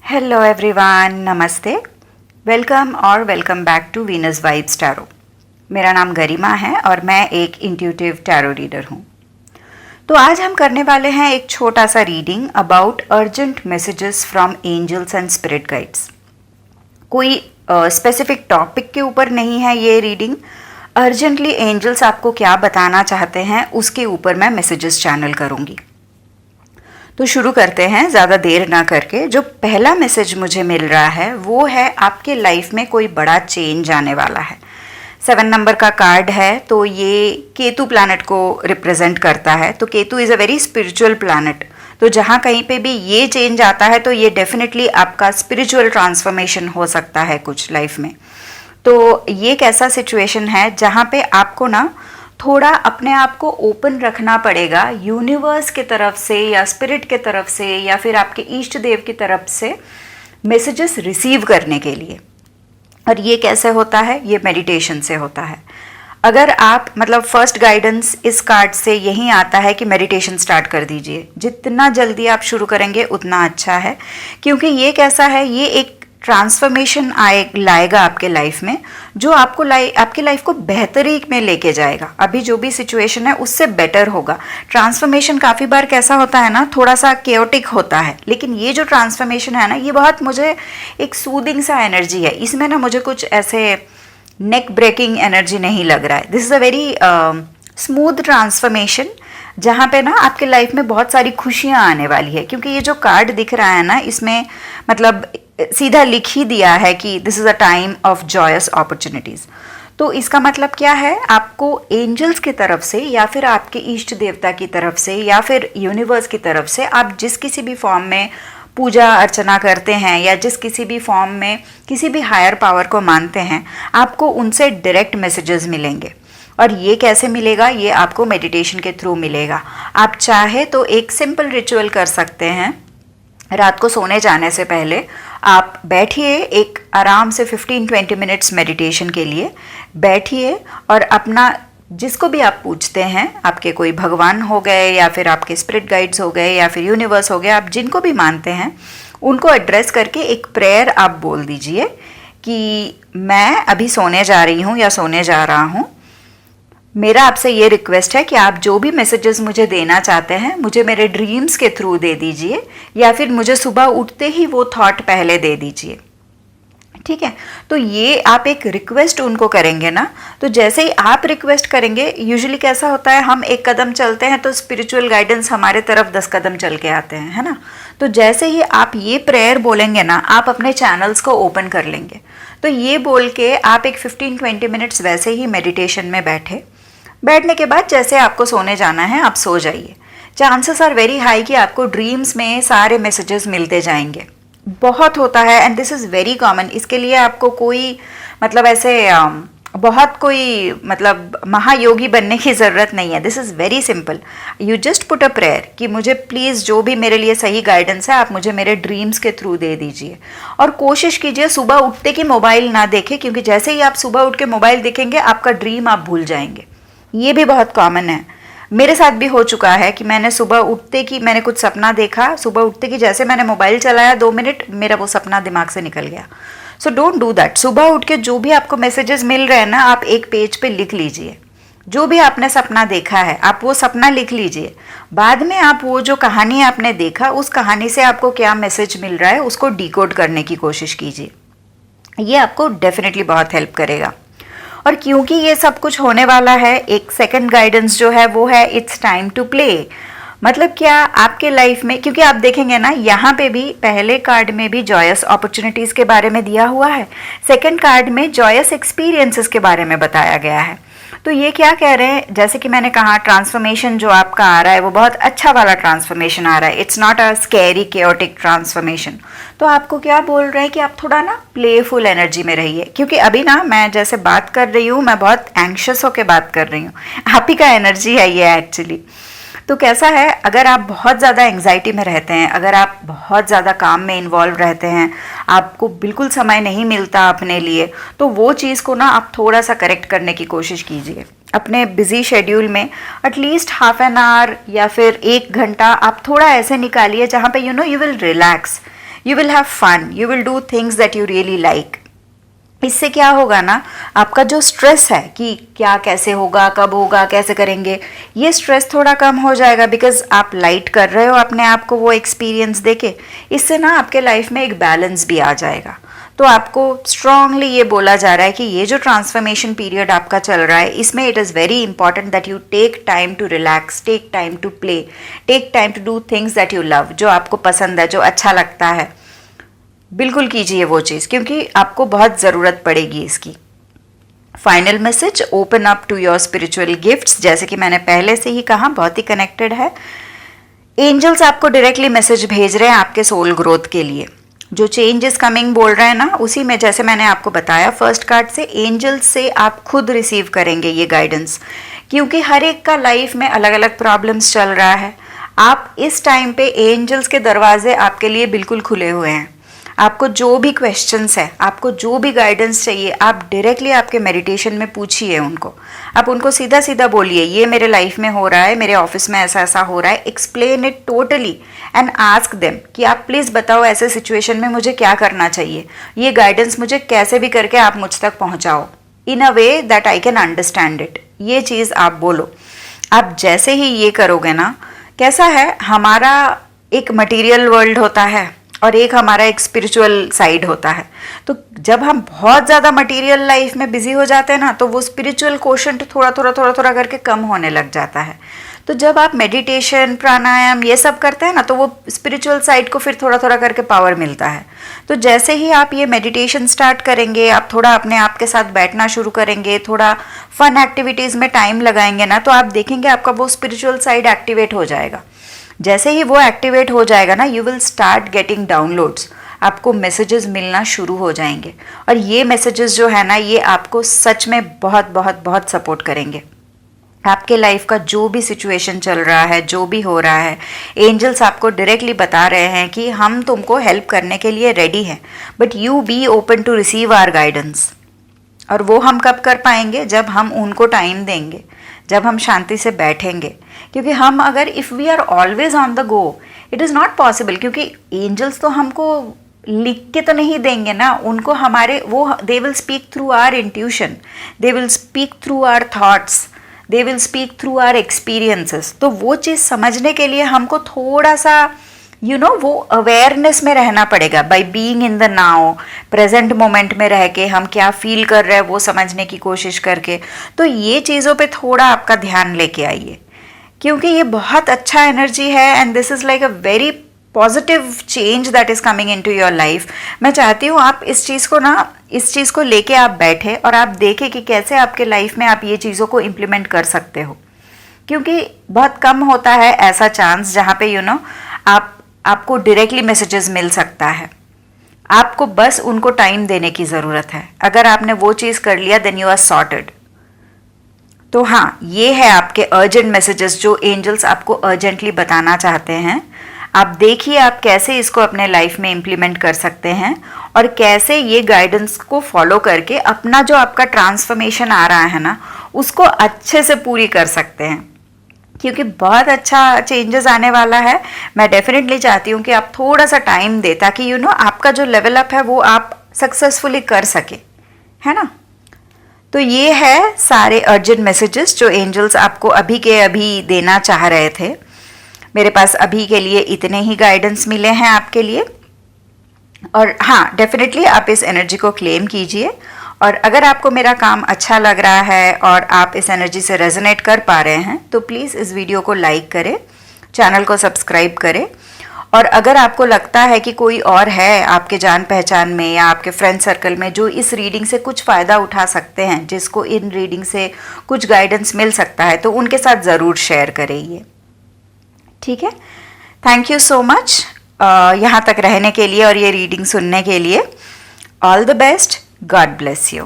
Hello everyone, नमस्ते, welcome back to Venus vibes tarot. मेरा नाम गरिमा है और मैं एक इंट्यूटिव टैरो रीडर हूँ। तो आज हम करने वाले हैं एक छोटा सा reading about urgent messages from angels and spirit guides. कोई स्पेसिफिक टॉपिक के ऊपर नहीं है ये रीडिंग। अर्जेंटली एंजल्स आपको क्या बताना चाहते हैं उसके ऊपर मैं मैसेजेस चैनल करूँगी। तो शुरू करते हैं ज़्यादा देर ना करके। जो पहला मैसेज मुझे मिल रहा है वो है आपके लाइफ में कोई बड़ा चेंज आने वाला है। 7 नंबर का कार्ड है तो ये केतु प्लैनेट को रिप्रेजेंट करता है। तो Ketu is a very spiritual planet. तो जहाँ कहीं पे भी ये चेंज आता है तो ये डेफिनेटली आपका स्पिरिचुअल ट्रांसफॉर्मेशन हो सकता है कुछ लाइफ में। तो ये एक ऐसा सिचुएशन है जहाँ पे आपको ना थोड़ा अपने आप को ओपन रखना पड़ेगा यूनिवर्स के तरफ से या स्पिरिट के तरफ से या फिर आपके इष्ट देव की तरफ से मैसेजेस रिसीव करने के लिए। और ये कैसे होता है? ये मेडिटेशन से होता है। अगर आप फर्स्ट गाइडेंस इस कार्ड से यही आता है कि मेडिटेशन स्टार्ट कर दीजिए। जितना जल्दी आप शुरू करेंगे उतना अच्छा है, क्योंकि ये कैसा है, ये एक ट्रांसफॉर्मेशन लाएगा आपके लाइफ में जो आपको आपके लाइफ को बेहतरी में लेके जाएगा। अभी जो भी सिचुएशन है उससे बेटर होगा। ट्रांसफॉर्मेशन काफ़ी बार कैसा होता है ना, थोड़ा सा केओटिक होता है, लेकिन ये जो ट्रांसफॉर्मेशन है ना, ये बहुत मुझे एक सूदिंग सा एनर्जी है। इसमें ना मुझे कुछ ऐसे नेक ब्रेकिंग एनर्जी नहीं लग रहा है। This is a very smooth transformation जहाँ पे ना आपके लाइफ में बहुत सारी खुशियाँ आने वाली है। क्योंकि ये जो कार्ड दिख रहा है ना, इसमें सीधा लिख ही दिया है कि this is a time of joyous opportunities. तो इसका मतलब क्या है? आपको एंजल्स की तरफ से या फिर आपके इष्ट देवता की तरफ से या फिर यूनिवर्स की तरफ से, आप जिस किसी भी फॉर्म में पूजा अर्चना करते हैं या जिस किसी भी फॉर्म में किसी भी हायर पावर को मानते हैं, आपको उनसे डायरेक्ट मैसेजेस मिलेंगे। और ये कैसे मिलेगा? ये आपको मेडिटेशन के थ्रू मिलेगा। आप चाहे तो एक सिंपल रिचुअल कर सकते हैं। रात को सोने जाने से पहले आप बैठिए, एक आराम से 15-20 मिनट्स मेडिटेशन के लिए बैठिए और अपना जिसको भी आप पूछते हैं, आपके कोई भगवान हो गए या फिर आपके स्पिरिट गाइड्स हो गए या फिर यूनिवर्स हो गए, आप जिनको भी मानते हैं उनको एड्रेस करके एक प्रेयर आप बोल दीजिए कि मैं अभी सोने जा रही हूँ या सोने जा रहा हूँ। मेरा आपसे ये रिक्वेस्ट है कि आप जो भी मैसेजेस मुझे देना चाहते हैं मुझे मेरे ड्रीम्स के थ्रू दे दीजिए या फिर मुझे सुबह उठते ही वो थॉट पहले दे दीजिए। ठीक है? तो ये आप एक रिक्वेस्ट उनको करेंगे ना, तो जैसे ही आप रिक्वेस्ट करेंगे, यूजुअली कैसा होता है, हम एक कदम चलते हैं तो स्पिरिचुअल गाइडेंस हमारे तरफ 10 कदम चल के आते हैं, है ना। तो जैसे ही आप ये प्रेयर बोलेंगे ना, आप अपने चैनल्स को ओपन कर लेंगे। तो ये बोल के आप एक 15-20 मिनट्स वैसे ही मेडिटेशन में बैठने के बाद जैसे आपको सोने जाना है आप सो जाइए। चांसेस आर वेरी हाई कि आपको ड्रीम्स में सारे मैसेजेस मिलते जाएंगे। बहुत होता है and this is very common. इसके लिए आपको कोई बहुत कोई महायोगी बनने की ज़रूरत नहीं है। This is very simple. You just put a prayer कि मुझे प्लीज़ जो भी मेरे लिए सही गाइडेंस है आप मुझे मेरे ड्रीम्स के थ्रू दे दीजिए। और कोशिश कीजिए सुबह उठते कि मोबाइल ना देखें, क्योंकि जैसे ही आप सुबह उठ के मोबाइल देखेंगे आपका ड्रीम आप भूल जाएंगे। ये भी बहुत कॉमन है, मेरे साथ भी हो चुका है कि मैंने सुबह उठते कि मैंने कुछ सपना देखा, सुबह उठते कि जैसे मैंने मोबाइल चलाया 2 मिनट मेरा वो सपना दिमाग से निकल गया। So don't do that. सुबह उठ के जो भी आपको मैसेजेस मिल रहे हैं ना, आप एक पेज पे लिख लीजिए। जो भी आपने सपना देखा है आप वो सपना लिख लीजिए। बाद में आप वो जो कहानी आपने देखा उस कहानी से आपको क्या मैसेज मिल रहा है उसको डिकोड करने की कोशिश कीजिए। ये आपको डेफिनेटली बहुत हेल्प करेगा। और क्योंकि ये सब कुछ होने वाला है, एक सेकंड गाइडेंस जो है वो है इट्स टाइम टू प्ले। मतलब क्या, आपके लाइफ में, क्योंकि आप देखेंगे ना यहाँ पे भी पहले कार्ड में भी जॉयस अपॉर्चुनिटीज़ के बारे में दिया हुआ है, सेकंड कार्ड में जॉयस एक्सपीरियंसेस के बारे में बताया गया है। तो ये क्या कह रहे हैं, जैसे कि मैंने कहा ट्रांसफॉर्मेशन जो आपका आ रहा है वो बहुत अच्छा वाला ट्रांसफॉर्मेशन आ रहा है। It's not a scary chaotic transformation. तो आपको क्या बोल रहे हैं कि आप थोड़ा ना प्लेफुल एनर्जी में रहिए। क्योंकि अभी ना मैं जैसे बात कर रही हूँ मैं बहुत एंग्शियस होकर बात कर रही हूँ। आप ही का एनर्जी है ये एक्चुअली। तो कैसा है, अगर आप बहुत ज़्यादा एंग्जाइटी में रहते हैं, अगर आप बहुत ज़्यादा काम में इन्वॉल्व रहते हैं, आपको बिल्कुल समय नहीं मिलता अपने लिए, तो वो चीज़ को ना आप थोड़ा सा करेक्ट करने की कोशिश कीजिए। अपने बिजी शेड्यूल में एटलीस्ट ½ एन आवर या फिर 1 घंटा आप थोड़ा ऐसे निकालिए जहाँ पे you will relax. You will have fun, you will do things that you really like. इससे क्या होगा ना, आपका जो स्ट्रेस है कि क्या कैसे होगा, कब होगा, कैसे करेंगे, ये स्ट्रेस थोड़ा कम हो जाएगा, बिकॉज आप लाइट कर रहे हो अपने आप को वो एक्सपीरियंस देके। इससे ना आपके लाइफ में एक बैलेंस भी आ जाएगा। तो आपको स्ट्रांगली ये बोला जा रहा है कि ये जो ट्रांसफॉर्मेशन पीरियड आपका चल रहा है, इसमें it is very important that you take time to relax, take time to play, take time to do things that you love, जो आपको पसंद है, जो अच्छा लगता है, बिल्कुल कीजिए वो चीज़, क्योंकि आपको बहुत ज़रूरत पड़ेगी इसकी। Final message, open up to your spiritual gifts. जैसे कि मैंने पहले से ही कहा, बहुत ही कनेक्टेड है। एंजल्स आपको डायरेक्टली मैसेज भेज रहे हैं आपके सोल ग्रोथ के लिए। जो चेंज इज कमिंग बोल रहे हैं ना, उसी में जैसे मैंने आपको बताया फर्स्ट कार्ड से, एंजल्स से आप खुद रिसीव करेंगे ये गाइडेंस, क्योंकि हर एक का लाइफ में अलग अलग प्रॉब्लम्स चल रहा है। आप इस टाइम पे एंजल्स के दरवाजे आपके लिए बिल्कुल खुले हुए हैं। आपको जो भी क्वेश्चंस है, आपको जो भी गाइडेंस चाहिए, आप डायरेक्टली आपके मेडिटेशन में पूछिए उनको। आप उनको सीधा सीधा बोलिए, ये मेरे लाइफ में हो रहा है, मेरे ऑफिस में ऐसा ऐसा हो रहा है, explain it totally and ask them कि आप प्लीज़ बताओ ऐसे सिचुएशन में मुझे क्या करना चाहिए, ये गाइडेंस मुझे कैसे भी करके आप मुझ तक पहुँचाओ in a way that I can understand it. ये चीज़ आप बोलो। आप जैसे ही ये करोगे ना, कैसा है, हमारा एक मटीरियल वर्ल्ड होता है और एक हमारा एक स्पिरिचुअल साइड होता है। तो जब हम बहुत ज़्यादा मटेरियल लाइफ में बिजी हो जाते हैं ना, तो वो स्पिरिचुअल कोशंट थोड़ा थोड़ा करके कम होने लग जाता है। तो जब आप मेडिटेशन, प्राणायाम ये सब करते हैं ना, तो वो स्पिरिचुअल साइड को फिर थोड़ा थोड़ा करके पावर मिलता है। तो जैसे ही आप ये मेडिटेशन स्टार्ट करेंगे, आप थोड़ा अपने आप के साथ बैठना शुरू करेंगे, थोड़ा फन एक्टिविटीज़ में टाइम लगाएंगे ना, तो आप देखेंगे आपका वो स्पिरिचुअल साइड एक्टिवेट हो जाएगा। जैसे ही वो एक्टिवेट हो जाएगा ना, you will start getting downloads, आपको मैसेजेस मिलना शुरू हो जाएंगे। और ये मैसेजेस जो है ना, ये आपको सच में बहुत बहुत बहुत सपोर्ट करेंगे। आपके लाइफ का जो भी सिचुएशन चल रहा है, जो भी हो रहा है, एंजल्स आपको डायरेक्टली बता रहे हैं कि हम तुमको हेल्प करने के लिए रेडी हैं, but you be open to receive our guidance. और वो हम कब कर पाएंगे? जब हम उनको टाइम देंगे, जब हम शांति से बैठेंगे। क्योंकि हम अगर if we are always on the go, it is not possible. क्योंकि एंजल्स तो हमको लिख के तो नहीं देंगे ना, उनको हमारे वो they will speak through our intuition, they will speak through our thoughts, they will speak through our experiences. तो वो चीज़ समझने के लिए हमको थोड़ा सा वो अवेयरनेस में रहना पड़ेगा। By being in the now, present moment में रह के हम क्या फील कर रहे हैं वो समझने की कोशिश करके। तो ये चीज़ों पे थोड़ा आपका ध्यान लेके आइए, क्योंकि ये बहुत अच्छा एनर्जी है and this is like a very positive change that is coming into your life. मैं चाहती हूँ आप इस चीज़ को लेके आप बैठे और आप देखें कि कैसे आपके लाइफ में आप ये चीज़ों को इम्प्लीमेंट कर सकते हो। क्योंकि बहुत कम होता है ऐसा चांस जहाँ पे आपको डायरेक्टली मैसेजेस मिल सकता है। आपको बस उनको टाइम देने की ज़रूरत है। अगर आपने वो चीज़ कर लिया, देन यू आर सॉर्टेड। तो हाँ, ये है आपके अर्जेंट मैसेजेस जो एंजल्स आपको अर्जेंटली बताना चाहते हैं। आप देखिए आप कैसे इसको अपने लाइफ में इम्प्लीमेंट कर सकते हैं और कैसे ये गाइडेंस को फॉलो करके अपना जो आपका ट्रांसफॉर्मेशन आ रहा है ना, उसको अच्छे से पूरी कर सकते हैं। क्योंकि बहुत अच्छा चेंजेस आने वाला है। मैं डेफिनेटली चाहती हूँ कि आप थोड़ा सा टाइम दें, ताकि आपका जो लेवल अप है वो आप सक्सेसफुली कर सके, है ना। तो ये है सारे अर्जेंट मैसेजेस जो एंजल्स आपको अभी के अभी देना चाह रहे थे। मेरे पास अभी के लिए इतने ही गाइडेंस मिले हैं आपके लिए। और हाँ, डेफिनेटली आप इस एनर्जी को क्लेम कीजिए। और अगर आपको मेरा काम अच्छा लग रहा है और आप इस एनर्जी से रेजोनेट कर पा रहे हैं, तो प्लीज़ इस वीडियो को लाइक करें, चैनल को सब्सक्राइब करें। और अगर आपको लगता है कि कोई और है आपके जान पहचान में या आपके फ्रेंड सर्कल में जो इस रीडिंग से कुछ फ़ायदा उठा सकते हैं, जिसको इन रीडिंग से कुछ गाइडेंस मिल सकता है, तो उनके साथ ज़रूर शेयर करें ये। ठीक है, थैंक यू सो मच यहाँ तक रहने के लिए और ये रीडिंग सुनने के लिए। All the best, God bless you.